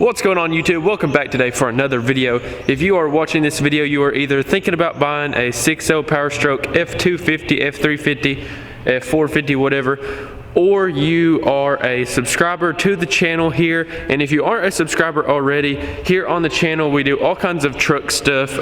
What's going on, YouTube? Welcome back today for another video. If you are watching this video, you are either thinking about buying a 6.0 Powerstroke F250, F350, F450, whatever, or you are a subscriber to the channel here. And if you aren't a subscriber already, here on the channel we do all kinds of truck stuff.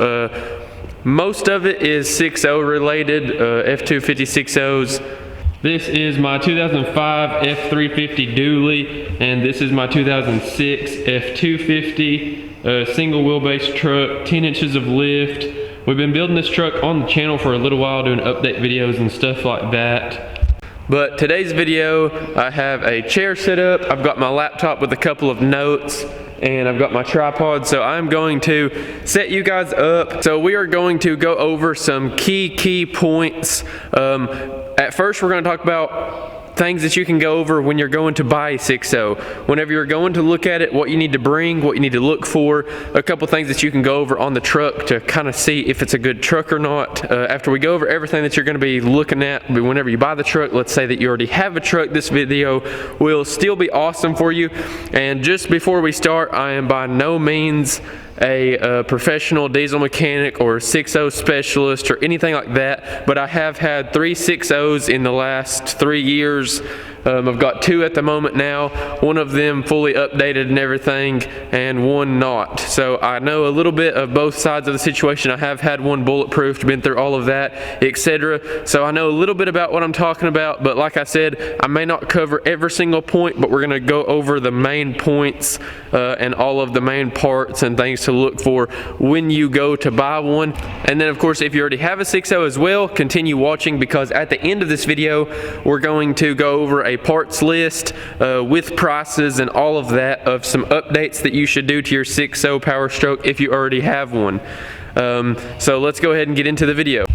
Most of it is 6.0 related, F250 6.0s. This is my 2005 F350 dually, and this is my 2006 F250 single wheelbase truck, 10 inches of lift. We've been building this truck on the channel for a little while, doing update videos and stuff like that. But today's video, I have a chair set up, I've got my laptop with a couple of notes, and I've got my tripod, so I'm going to set you guys up. So we are going to go over some key points. At first, we're going to talk about things that you can go over when you're going to buy a 6.0. Whenever you're going to look at it, what you need to bring, what you need to look for, a couple things that you can go over on the truck to kind of see if it's a good truck or not. After we go over everything that you're going to be looking at whenever you buy the truck, let's say that you already have a truck, this video will still be awesome for you. And just before we start, I am by no means a professional diesel mechanic or 6.0 specialist or anything like that, but I have had 3 6.0s in the last 3 years. I've got 2 at the moment now, one of them fully updated and everything, and one not. So I know a little bit of both sides of the situation. I have had one bulletproofed, been through all of that, etc. So I know a little bit about what I'm talking about, but like I said, I may not cover every single point, but we're going to go over the main points and all of the main parts and things to look for when you go to buy one. And then of course, if you already have a 6.0 as well, continue watching, because at the end of this video, we're going to go over a parts list with prices and all of that of some updates that you should do to your 6.0 Powerstroke if you already have one. So let's go ahead and get into the video.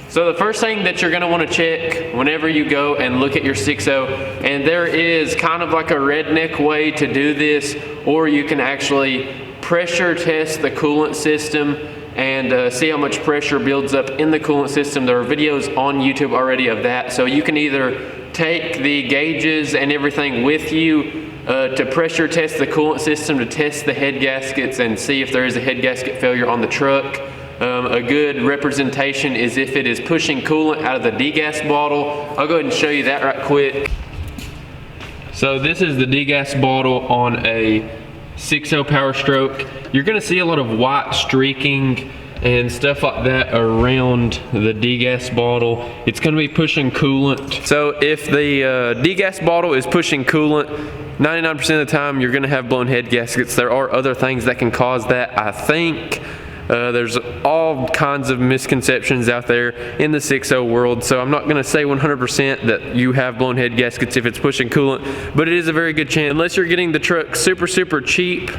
So the first thing that you're going to want to check whenever you go and look at your 6.0, and there is kind of like a redneck way to do this, or you can actually pressure test the coolant system and see how much pressure builds up in the coolant system. There are videos on YouTube already of that. So you can either take the gauges and everything with you to pressure test the coolant system, to test the head gaskets and see if there is a head gasket failure on the truck. A good representation is if it is pushing coolant out of the degas bottle. I'll go ahead and show you that right quick. So this is the degas bottle on a 6.0 Powerstroke. You're going to see a lot of white streaking and stuff like that around the degas bottle. It's going to be pushing coolant. So if the degas bottle is pushing coolant, 99% of the time you're going to have blown head gaskets. There are other things that can cause that, I think. There's all kinds of misconceptions out there in the 6.0 world, so I'm not going to say 100% that you have blown head gaskets if it's pushing coolant, but it is a very good chance. Unless you're getting the truck super cheap,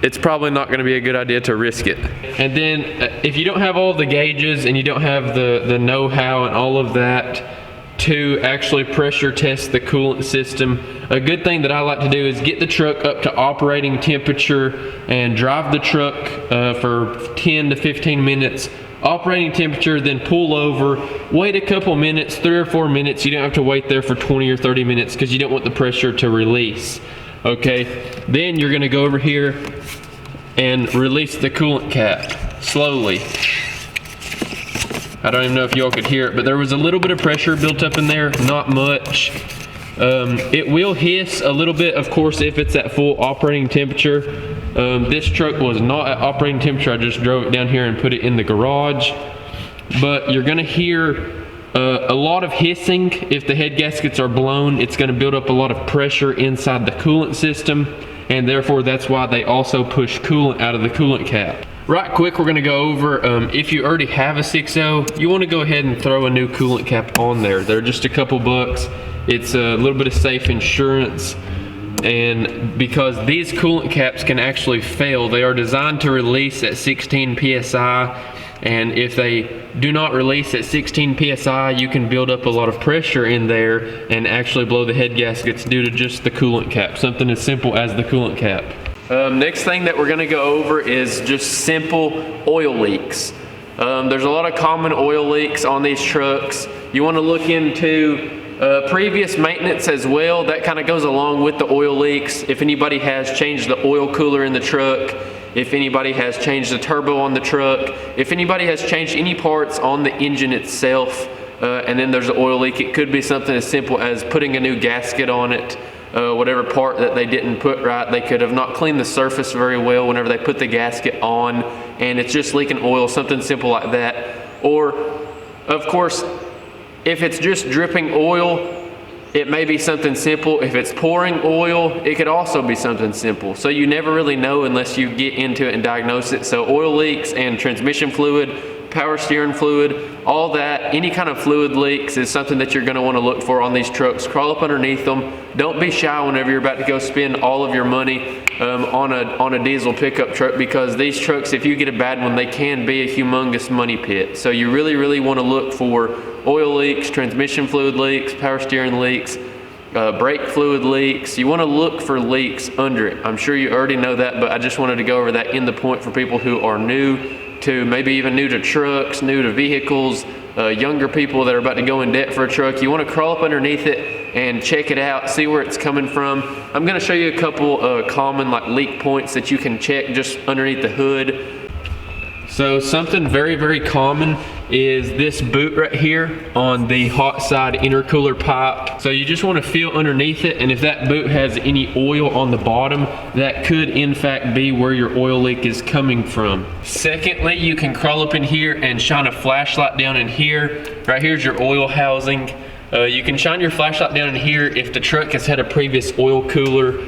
it's probably not going to be a good idea to risk it. And then if you don't have all the gauges and you don't have the know-how and all of that to actually pressure test the coolant system, a good thing that I like to do is get the truck up to operating temperature and drive the truck for 10 to 15 minutes, operating temperature, then pull over, wait a couple minutes, 3 or 4 minutes. You don't have to wait there for 20 or 30 minutes because you don't want the pressure to release. Okay, then you're going to go over here and release the coolant cap slowly. I don't even know if y'all could hear it, but there was a little bit of pressure built up in there, not much. It will hiss a little bit, of course, if it's at full operating temperature. This truck was not at operating temperature. I just drove it down here and put it in the garage. But you're gonna hear a lot of hissing. If the head gaskets are blown, it's gonna build up a lot of pressure inside the coolant system, and therefore that's why they also push coolant out of the coolant cap. Right quick, we're gonna go over, if you already have a 6.0, you wanna go ahead and throw a new coolant cap on there. They're just a couple bucks. It's a little bit of safe insurance, and because these coolant caps can actually fail, they are designed to release at 16 PSI, and if they do not release at 16 PSI, you can build up a lot of pressure in there and actually blow the head gaskets due to just the coolant cap, something as simple as the coolant cap. Next thing that we're going to go over is just simple oil leaks. There's a lot of common oil leaks on these trucks. You want to look into previous maintenance as well. That kind of goes along with the oil leaks. If anybody has changed the oil cooler in the truck, if anybody has changed the turbo on the truck, if anybody has changed any parts on the engine itself, and then there's an oil leak, it could be something as simple as putting a new gasket on it. Whatever part that they didn't put right, they could have not cleaned the surface very well whenever they put the gasket on, and it's just leaking oil, something simple like that. Or, of course, if it's just dripping oil, it may be something simple. If it's pouring oil, it could also be something simple. So you never really know unless you get into it and diagnose it. So oil leaks and transmission fluid, power steering fluid, all that, any kind of fluid leaks is something that you're going to want to look for on these trucks. Crawl up underneath them. Don't be shy whenever you're about to go spend all of your money on a diesel pickup truck, because these trucks, if you get a bad one, they can be a humongous money pit. So you really want to look for oil leaks, transmission fluid leaks, power steering leaks, brake fluid leaks. You want to look for leaks under it. I'm sure you already know that, but I just wanted to go over that in the point for people who are new to, maybe even new to trucks, new to vehicles, younger people that are about to go in debt for a truck. You want to crawl up underneath it and check it out, see where it's coming from. I'm going to show you a couple common leak points that you can check just underneath the hood. So something very common is this boot right here on the hot side intercooler pipe. So you just want to feel underneath it, and if that boot has any oil on the bottom, that could in fact be where your oil leak is coming from. Secondly, you can crawl up in here and shine a flashlight down in here. Right here's your oil housing. You can shine your flashlight down in here if the truck has had a previous oil cooler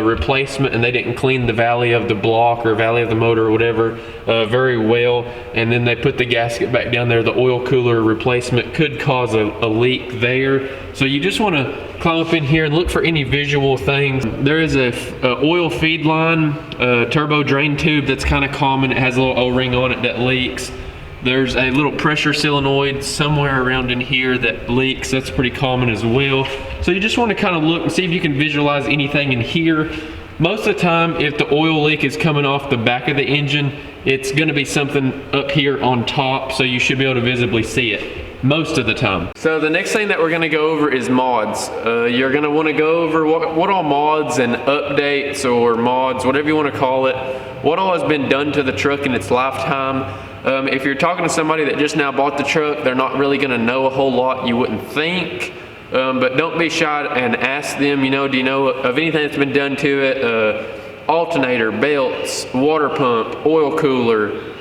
replacement and they didn't clean the valley of the block or valley of the motor or whatever very well, and then they put the gasket back down there. The oil cooler replacement could cause a leak there. So you just want to climb up in here and look for any visual things. There is a oil feed line, turbo drain tube that's kind of common. It has a little O-ring on it that leaks. There's a little pressure solenoid somewhere around in here that leaks. That's pretty common as well. So you just want to kind of look and see if you can visualize anything in here. Most of the time, if the oil leak is coming off the back of the engine, it's going to be something up here on top, so you should be able to visibly see it most of the time. So the next thing that we're going to go over is mods. You're going to want to go over what all mods and updates or mods, whatever you want to call it, what all has been done to the truck in its lifetime. If you're talking to somebody that just now bought the truck, they're not really going to know a whole lot, you wouldn't think. But don't be shy and ask them, do you know of anything that's been done to it? Alternator, belts, water pump, oil cooler,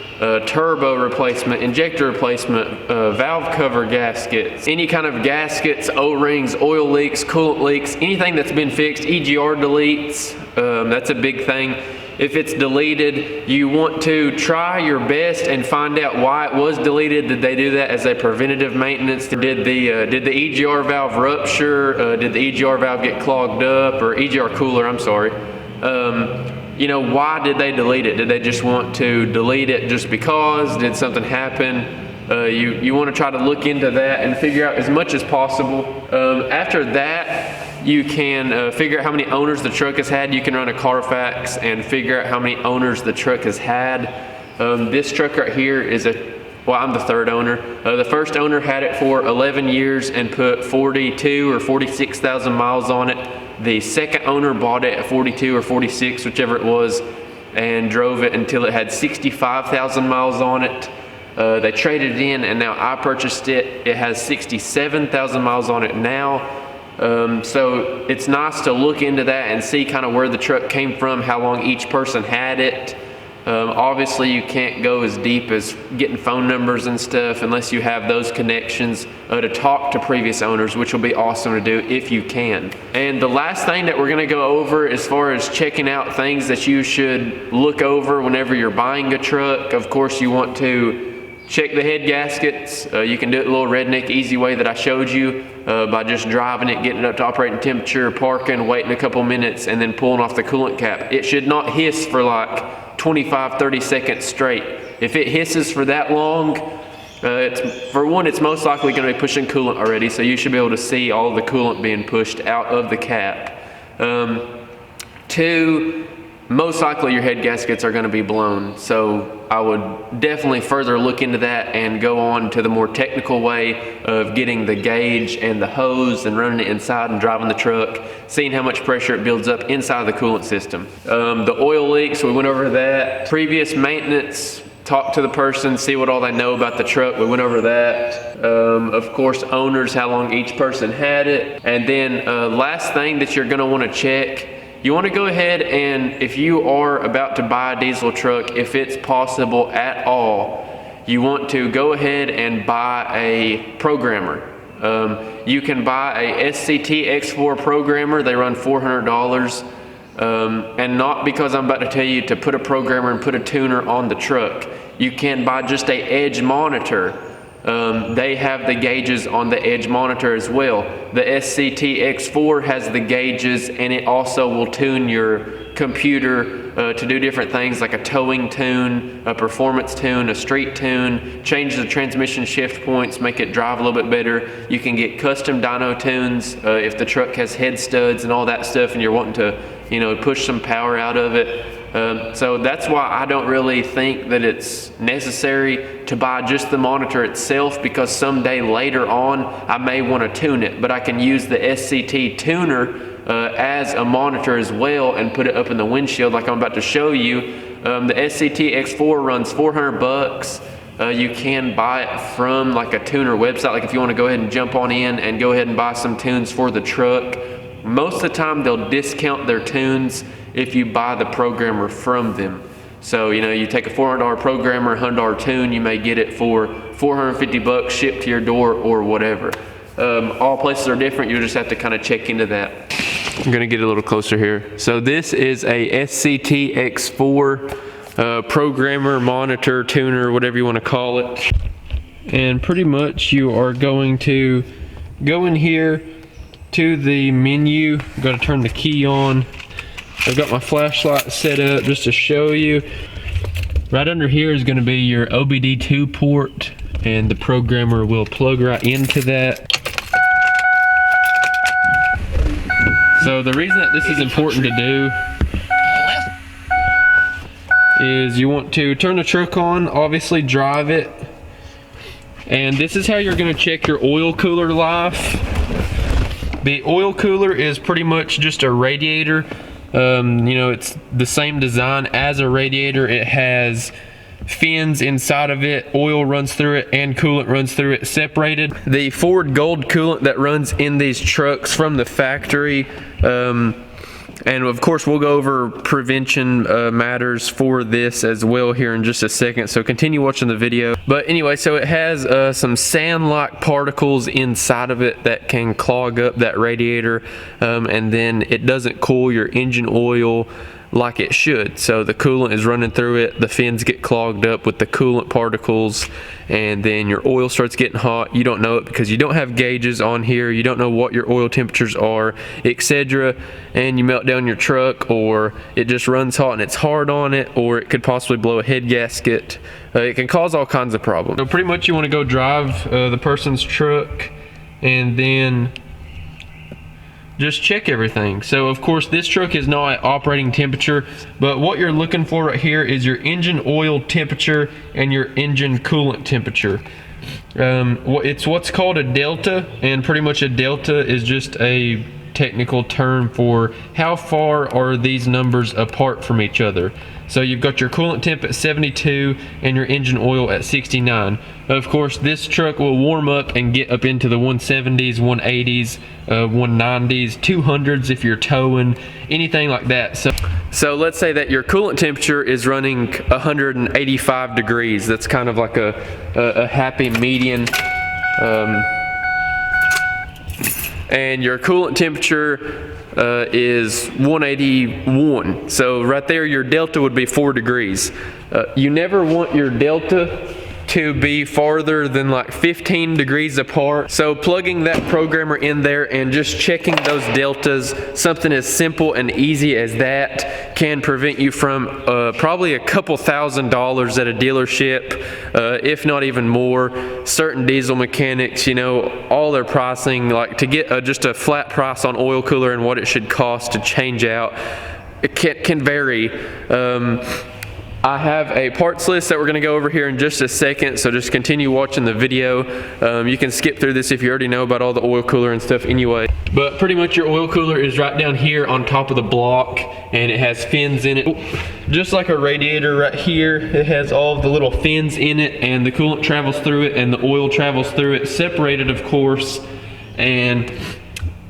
turbo replacement, injector replacement, valve cover gaskets, any kind of gaskets, O-rings, oil leaks, coolant leaks, anything that's been fixed, EGR deletes, that's a big thing. If it's deleted, you want to try your best and find out why it was deleted. Did they do that as a preventative maintenance? Did the EGR valve rupture? Did the EGR valve get clogged up? Or EGR cooler, I'm sorry. Why did they delete it? Did they just want to delete it just because? Did something happen? You want to try to look into that and figure out as much as possible. After that, you can figure out how many owners the truck has had. You can run a Carfax and figure out how many owners the truck has had. This truck right here is I'm the third owner. The first owner had it for 11 years and put 42 or 46,000 miles on it. The second owner bought it at 42 or 46, whichever it was, and drove it until it had 65,000 miles on it. They traded it in, and now I purchased it. It has 67,000 miles on it now. So it's nice to look into that and see kind of where the truck came from, how long each person had it. Obviously you can't go as deep as getting phone numbers and stuff unless you have those connections to talk to previous owners, which will be awesome to do if you can. And the last thing that we're going to go over as far as checking out things that you should look over whenever you're buying a truck, of course you want to check the head gaskets. You can do it a little redneck easy way that I showed you by just driving it, getting it up to operating temperature, parking, waiting a couple minutes, and then pulling off the coolant cap. It should not hiss for like 25-30 seconds straight. If it hisses for that long, for one, it's most likely going to be pushing coolant already, so you should be able to see all the coolant being pushed out of the cap. Two, most likely your head gaskets are going to be blown. So I would definitely further look into that and go on to the more technical way of getting the gauge and the hose and running it inside and driving the truck, seeing how much pressure it builds up inside the coolant system. The oil leaks, we went over that. Previous maintenance, talk to the person, see what all they know about the truck. We went over that. Of course, owners, how long each person had it. And then last thing that you're gonna wanna check, you wanna go ahead and if you are about to buy a diesel truck, if it's possible at all, you want to go ahead and buy a programmer. You can buy a SCT X4 programmer. They run $400. And not because I'm about to tell you to put a programmer and put a tuner on the truck. You can buy just a edge monitor. They have the gauges on the edge monitor as well. The SCT X4 has the gauges, and it also will tune your computer to do different things like a towing tune, a performance tune, a street tune, change the transmission shift points, make it drive a little bit better. You can get custom dyno tunes if the truck has head studs and all that stuff and you're wanting to, you know, push some power out of it. So that's why I don't really think that it's necessary to buy just the monitor itself, because someday later on I may want to tune it, but I can use the SCT tuner as a monitor as well and put it up in the windshield like I'm about to show you. The SCT X4 runs $400. You can buy it from like a tuner website, like if you want to go ahead and jump on in and go ahead and buy some tunes for the truck. Most of the time they'll discount their tunes if you buy the programmer from them. So, you know, you take a $400 programmer, $100 tune, you may get it for $450 shipped to your door or whatever. All places are different. You'll just have to kind of check into that. I'm gonna get a little closer here. So this is a SCT X4 programmer, monitor, tuner, whatever you want to call it. And pretty much you are going to go in here to the menu. I'm gonna turn the key on. I've got my flashlight set up just to show you. Right under here is going to be your OBD2 port, and the programmer will plug right into that. So the reason that this is important to do is you want to turn the truck on, obviously drive it, and this is how you're going to check your oil cooler life. The oil cooler is pretty much just a radiator. You know, it's the same design as a radiator. It has fins inside of it, oil runs through it, and coolant runs through it separated. The Ford Gold coolant that runs in these trucks from the factory, and of course we'll go over prevention matters for this as well here in just a second, so continue watching the video. But anyway, so it has some sand-like particles inside of it that can clog up that radiator, and then it doesn't cool your engine oil like it should. So the coolant is running through it, the fins get clogged up with the coolant particles, and then your oil starts getting hot. You don't know it because you don't have gauges on here, you don't know what your oil temperatures are, etc., and you melt down your truck, or it just runs hot and it's hard on it, or it could possibly blow a head gasket. It can cause all kinds of problems. So pretty much you want to go drive the person's truck and then just check everything. So of course this truck is not at operating temperature, but what you're looking for right here is your engine oil temperature and your engine coolant temperature. It's what's called a delta, and pretty much a delta is just a technical term for how far are these numbers apart from each other. So you've got your coolant temp at 72 and your engine oil at 69. Of course, this truck will warm up and get up into the 170s, 180s, 190s, 200s if you're towing, anything like that. So let's say that your coolant temperature is running 185 degrees. That's kind of like a happy median. And your coolant temperature is 181. So right there your delta would be 4 degrees. You never want your delta to be farther than like 15 degrees apart. So plugging that programmer in there and just checking those deltas, something as simple and easy as that, can prevent you from probably a couple $1,000s at a dealership, if not even more. Certain diesel mechanics, you know, all their pricing, like to get just a flat price on oil cooler and what it should cost to change out, it can vary. I have a parts list that we're going to go over here in just a second, so just continue watching the video. You can skip through this if you already know about all the oil cooler and stuff anyway. But pretty much your oil cooler is right down here on top of the block, and it has fins in it. Just like a radiator right here, it has all the little fins in it, and the coolant travels through it and the oil travels through it, separated of course, and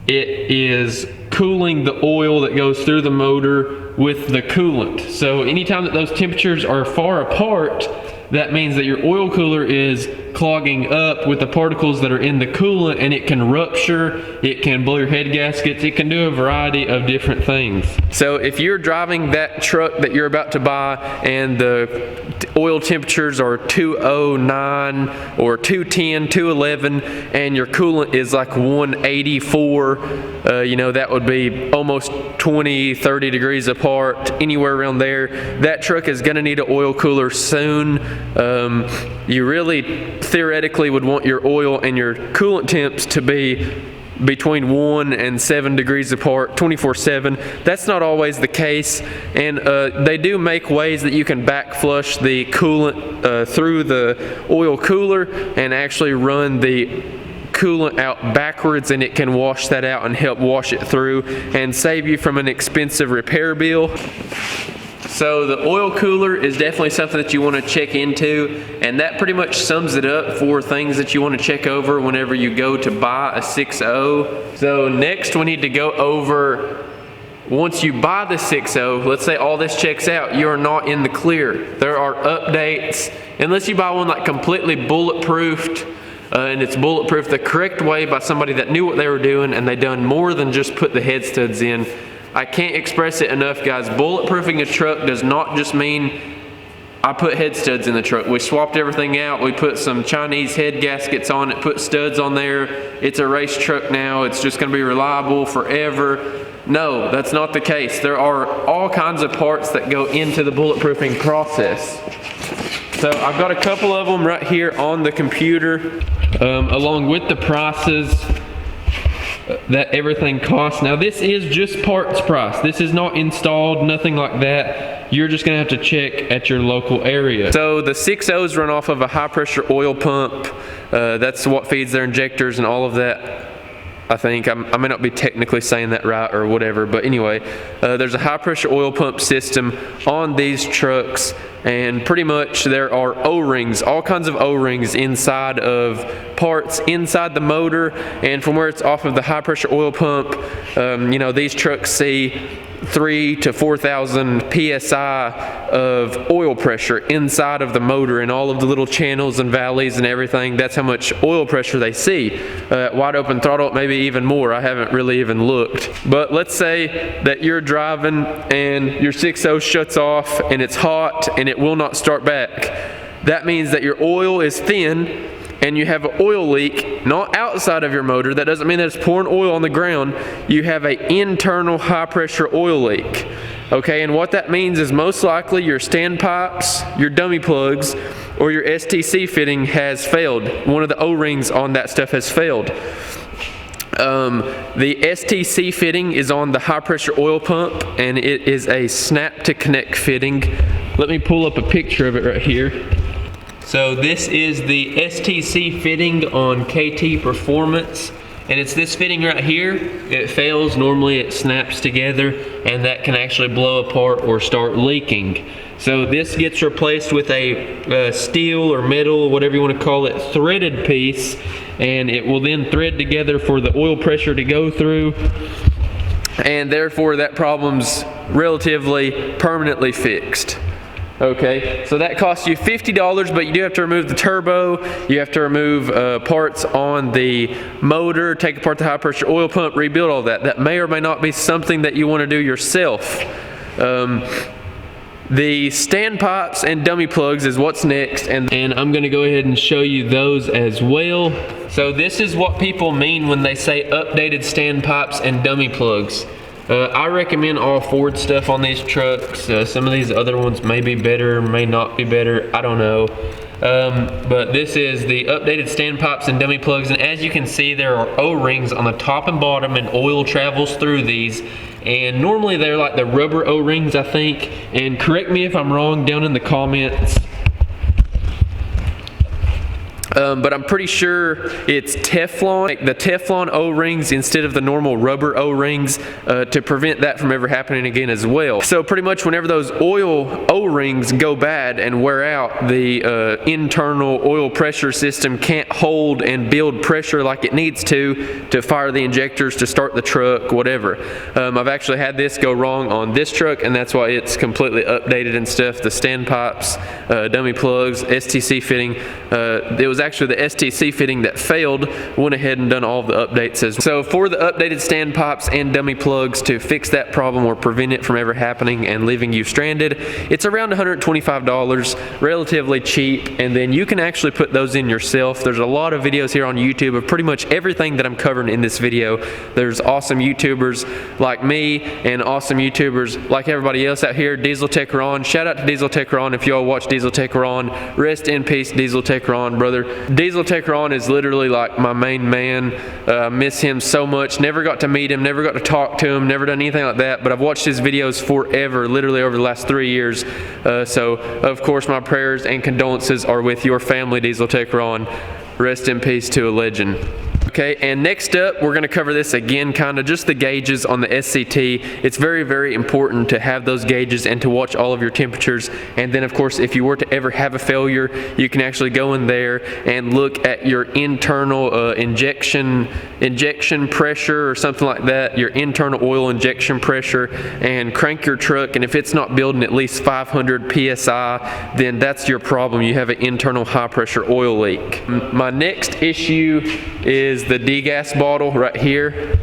it is cooling the oil that goes through the motor with the coolant. So anytime that those temperatures are far apart, that means that your oil cooler is clogging up with the particles that are in the coolant, and it can rupture, it can blow your head gaskets, it can do a variety of different things. So if you're driving that truck that you're about to buy and the oil temperatures are 209 or 210, 211, and your coolant is like 184, you know, that would be almost 20, 30 degrees apart, anywhere around there. That truck is going to need an oil cooler soon. You really theoretically would want your oil and your coolant temps to be between 1 and 7 degrees apart 24/7. That's not always the case, and they do make ways that you can back flush the coolant through the oil cooler and actually run the coolant out backwards, and it can wash that out and help wash it through and save you from an expensive repair bill. So the oil cooler is definitely something that you want to check into, and that pretty much sums it up for things that you want to check over whenever you go to buy a 6.0. So next we need to go over, once you buy the 6.0, let's say all this checks out, you are not in the clear. There are updates, unless you buy one like completely bulletproofed, and it's bulletproof the correct way by somebody that knew what they were doing and they done more than just put the head studs in. I can't express it enough, guys. Bulletproofing a truck does not just mean I put head studs in the truck. We swapped everything out. We put some Chinese head gaskets on it, put studs on there. It's a race truck now. It's just going to be reliable forever. No, that's not the case. There are all kinds of parts that go into the bulletproofing process. So I've got a couple of them right here on the computer, along with the prices that everything costs. Now this is just parts price. This is not installed, nothing like that. You're just gonna have to check at your local area. So the 6.0s run off of a high pressure oil pump. That's what feeds their injectors and all of that. I think I may not be technically saying that right or whatever, but anyway, there's a high pressure oil pump system on these trucks, and pretty much there are O-rings, all kinds of O-rings inside of parts inside the motor, and from where it's off of the high pressure oil pump, you know, these trucks see 3,000 to 4,000 psi of oil pressure inside of the motor, and all of the little channels and valleys and everything. That's how much oil pressure they see. Wide open throttle, maybe even more. I haven't really even looked. But let's say that you're driving and your 6.0 shuts off and it's hot and it will not start back. That means that your oil is thin and you have an oil leak, not outside of your motor. That doesn't mean that it's pouring oil on the ground. You have an internal high pressure oil leak. Okay, and what that means is most likely your standpipes, your dummy plugs, or your STC fitting has failed. One of the O-rings on that stuff has failed. The STC fitting is on the high pressure oil pump, and it is a snap to connect fitting. Let me pull up a picture of it right here. So this is the STC fitting on KT Performance, and it's this fitting right here. It fails, normally it snaps together, and that can actually blow apart or start leaking. So this gets replaced with a steel or metal, whatever you want to call it, threaded piece, and it will then thread together for the oil pressure to go through, and therefore that problem's relatively permanently fixed. Okay, so that costs you $50, but you do have to remove the turbo, you have to remove parts on the motor, take apart the high pressure oil pump, rebuild all that. That may or may not be something that you want to do yourself. The standpipes and dummy plugs is what's next, and I'm going to go ahead and show you those as well. So this is what people mean when they say updated standpipes and dummy plugs. I recommend all Ford stuff on these trucks. Some of these other ones may be better, may not be better, I don't know. But this is the updated standpipes and dummy plugs, and as you can see, there are O-rings on the top and bottom, and oil travels through these, and normally they're like the rubber O-rings, I think, and correct me if I'm wrong down in the comments. But I'm pretty sure it's Teflon, like the Teflon O-rings instead of the normal rubber O-rings, to prevent that from ever happening again as well. So pretty much whenever those oil O-rings go bad and wear out, the internal oil pressure system can't hold and build pressure like it needs to fire the injectors, to start the truck, whatever. I've actually had this go wrong on this truck, and that's why it's completely updated and stuff. The standpipes, dummy plugs, STC fitting. It was actually the STC fitting that failed. Went ahead and done all the updates as well. So for the updated standpipes and dummy plugs to fix that problem or prevent it from ever happening and leaving you stranded, it's around $125, relatively cheap, and then you can actually put those in yourself. There's a lot of videos here on YouTube of pretty much everything that I'm covering in this video. There's awesome YouTubers like me and awesome YouTubers like everybody else out here. Diesel Tech Ron, shout out to Diesel Tech Ron if y'all watch Diesel Tech Ron. Rest in peace, Diesel Tech Ron, brother. Diesel Tech Ron is literally like my main man. Miss him so much. Never got to meet him, never got to talk to him, never done anything like that, but I've watched his videos forever, literally over the last 3 years. So of course my prayers and condolences are with your family, Diesel Tech Ron. Rest in peace to a legend. Okay, and next up, we're going to cover this again, kind of just the gauges on the SCT. It's very, very important to have those gauges and to watch all of your temperatures. And then, of course, if you were to ever have a failure, you can actually go in there and look at your internal injection pressure or something like that, your internal oil injection pressure, and crank your truck. And if it's not building at least 500 PSI, then that's your problem. You have an internal high pressure oil leak. My next issue is the degas bottle right here,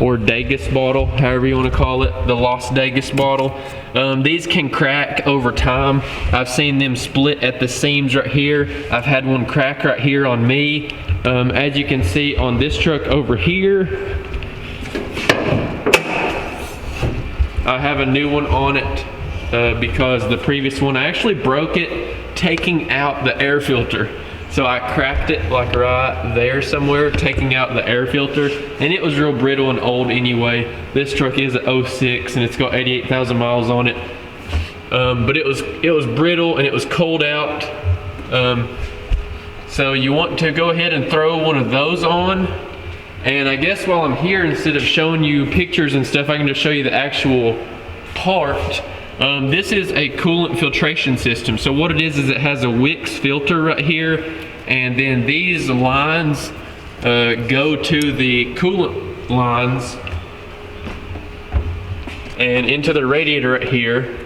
or Degas bottle, however you want to call it, the lost Degas bottle. These can crack over time. I've seen them split at the seams right here. I've had one crack right here on me. As you can see on this truck over here, I have a new one on it because the previous one, I actually broke it taking out the air filter. So I cracked it like right there somewhere, taking out the air filter, and it was real brittle and old anyway. This truck is a 06 and it's got 88,000 miles on it. But it was brittle and it was cold out. So you want to go ahead and throw one of those on. And I guess while I'm here, instead of showing you pictures and stuff, I can just show you the actual part. This is a coolant filtration system. So what it is it has a Wix filter right here, and then these lines go to the coolant lines and into the radiator right here.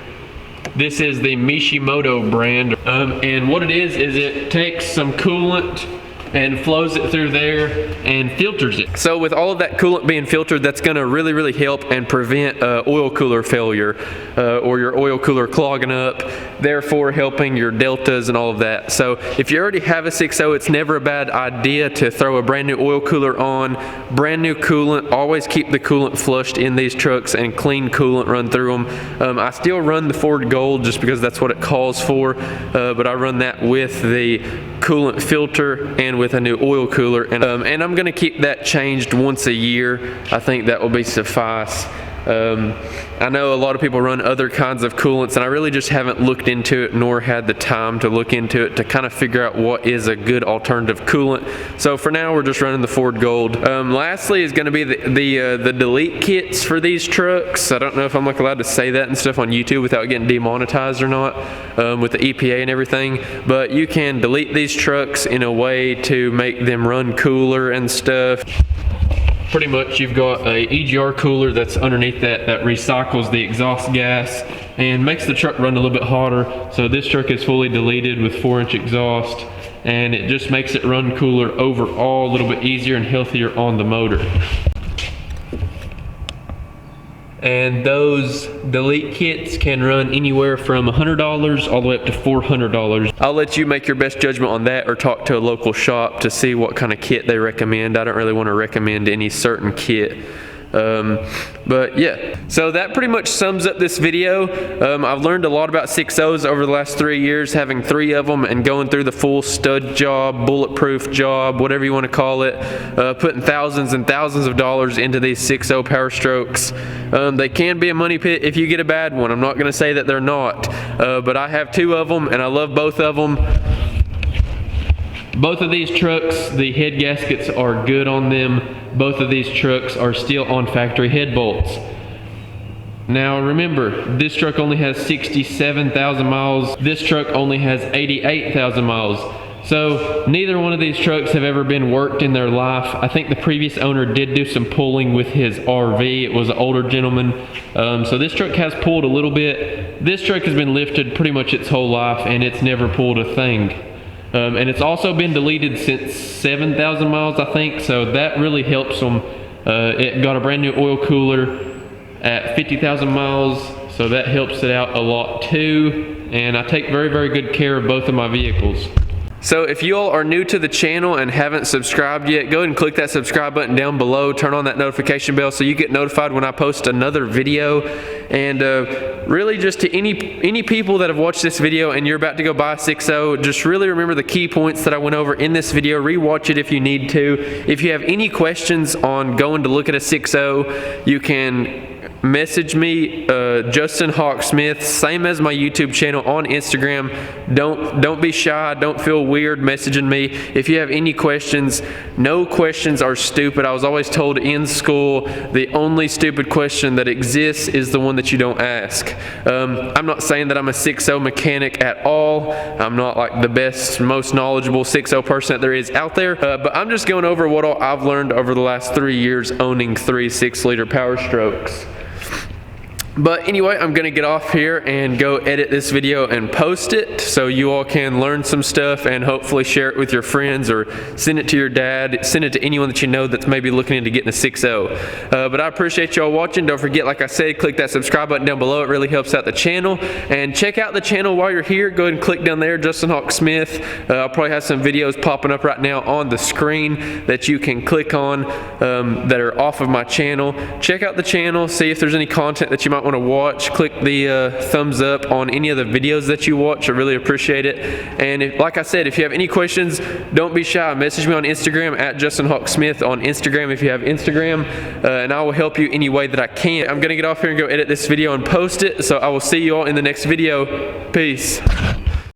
This is the Mishimoto brand, and what it is it takes some coolant and flows it through there and filters it. So with all of that coolant being filtered, that's going to really, really help and prevent oil cooler failure or your oil cooler clogging up, therefore helping your deltas and all of that. So if you already have a 6.0, it's never a bad idea to throw a brand new oil cooler on, brand new coolant. Always keep the coolant flushed in these trucks and clean coolant run through them. I still run the Ford Gold just because that's what it calls for, but I run that with the coolant filter and with a new oil cooler, and I'm going to keep that changed once a year. I think that will be suffice. I know a lot of people run other kinds of coolants, and I really just haven't looked into it nor had the time to look into it to kind of figure out what is a good alternative coolant. So for now, we're just running the Ford Gold. Lastly is going to be the delete kits for these trucks. I don't know if I'm like allowed to say that and stuff on YouTube without getting demonetized or not, with the EPA and everything, but you can delete these trucks in a way to make them run cooler and stuff. Pretty much you've got a EGR cooler that's underneath that recycles the exhaust gas and makes the truck run a little bit hotter. So this truck is fully deleted with 4-inch exhaust, and it just makes it run cooler overall, a little bit easier and healthier on the motor. And those delete kits can run anywhere from $100 all the way up to $400. I'll let you make your best judgment on that, or talk to a local shop to see what kind of kit they recommend. I don't really want to recommend any certain kit. But yeah, so that pretty much sums up this video. I've learned a lot about 6.0s over the last 3 years, having 3 of them and going through the full stud job, bulletproof job, whatever you want to call it, putting thousands and thousands of dollars into these 6.0 Powerstrokes. They can be a money pit if you get a bad one. I'm not going to say that they're not, but I have 2 of them and I love both of them. Both of these trucks, the head gaskets are good on them. Both of these trucks are still on factory head bolts. Now remember, this truck only has 67,000 miles. This truck only has 88,000 miles. So neither one of these trucks have ever been worked in their life. I think the previous owner did do some pulling with his RV. It was an older gentleman. So this truck has pulled a little bit. This truck has been lifted pretty much its whole life and it's never pulled a thing. And it's also been deleted since 7,000 miles, I think, so that really helps them. It got a brand new oil cooler at 50,000 miles, so that helps it out a lot too. And I take very, very good care of both of my vehicles. So if you all are new to the channel and haven't subscribed yet, go ahead and click that subscribe button down below. Turn on that notification bell so you get notified when I post another video. And really just to any people that have watched this video and you're about to go buy a 6.0, just really remember the key points that I went over in this video. Rewatch it if you need to. If you have any questions on going to look at a 6.0, you can message me, Justin Hawksmith, same as my YouTube channel, on Instagram. Don't be shy, don't feel weird messaging me if you have any questions. No questions are stupid. I was always told in school the only stupid question that exists is the one that you don't ask. I'm not saying that I'm a 6.0 mechanic at all. I'm not like the best, most knowledgeable 6.0 person that there is out there, but I'm just going over what all I've learned over the last 3 years owning 3 6-liter Powerstrokes. But anyway, I'm gonna get off here and go edit this video and post it so you all can learn some stuff and hopefully share it with your friends or send it to your dad, send it to anyone that you know that's maybe looking into getting a 6.0. But I appreciate y'all watching. Don't forget, like I said, click that subscribe button down below. It really helps out the channel. And check out the channel while you're here. Go ahead and click down there, Justin Hawksmith. I'll probably have some videos popping up right now on the screen that you can click on that are off of my channel. Check out the channel, see if there's any content that you might want to watch. Click the thumbs up on any of the videos that you watch. I really appreciate it. And if, like I said, if you have any questions, don't be shy. Message me on Instagram at Justin Hawksmith on Instagram if you have Instagram, and I will help you any way that I can. I'm gonna get off here and go edit this video and post it, so I will see you all in the next video. Peace.